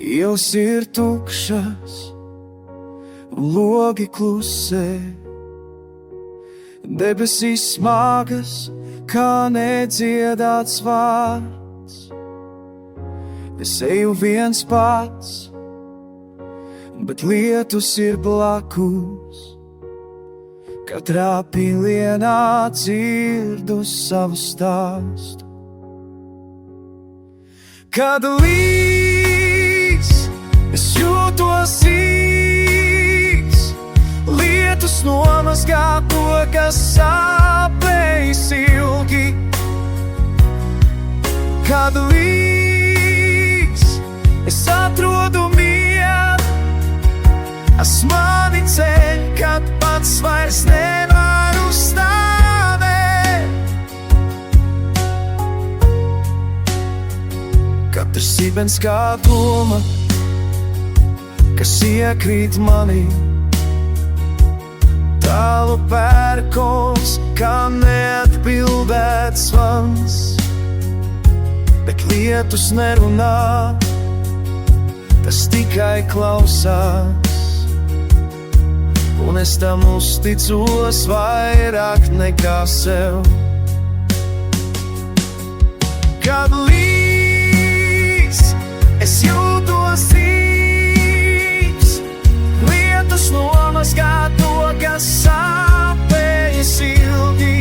Ielas ir tukšas, un logi klusē. Debesīs smagas, kā nedziedāts vārds. Es eju viens pats, bet lietus ir blakus. Katrā pilienā dzirdu savu stāstu. Kad līdz es jūtos īks, lietus nomazgā to, kas sāpējis ilgi. Kad līdz es atrodu mieru, mani ceļ, kad pats vairs nevaru stāvēt. Katrs sibens kā doma, kas iekrīt manī. Tālu pērkons, kā neatbildēts zvans. Bet lietus nerunā, tas tikai klausās. Un es tam uzticos vairāk nekā sev. Kad līdz es jūtos īks, lietus nomazgā to, kas sāpējis ilgi.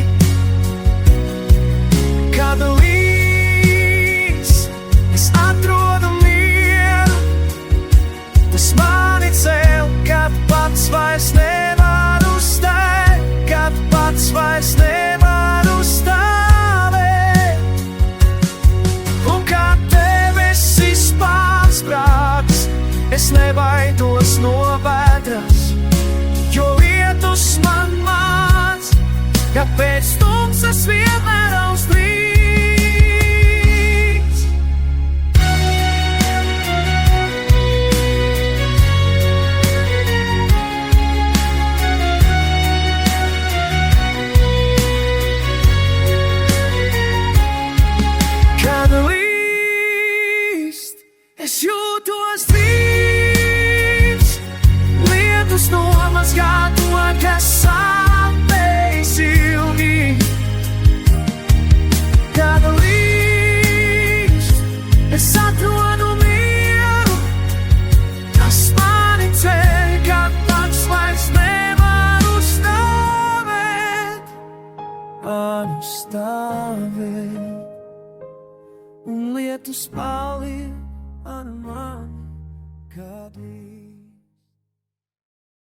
Kad līdz es atrodu mieru, tas mani cēl, kad pats vairs nevaru stāvēt, kad pats vairs nevaru stāvēt. Un kā debesis pārsprāgs, es nebaidos no vētras, jo lietus man māc, ka pēc tumsas vienmēr aust rīts. Es jūtos drīz, lietus nomazgā to, kas sāpējis ilgi. Kad līdz es atrodu mieru, tas mani ceļ, kad pats vairs nevaru stāvēt. Varu stāvēt, un lietus paliek ar mani, kad līdz.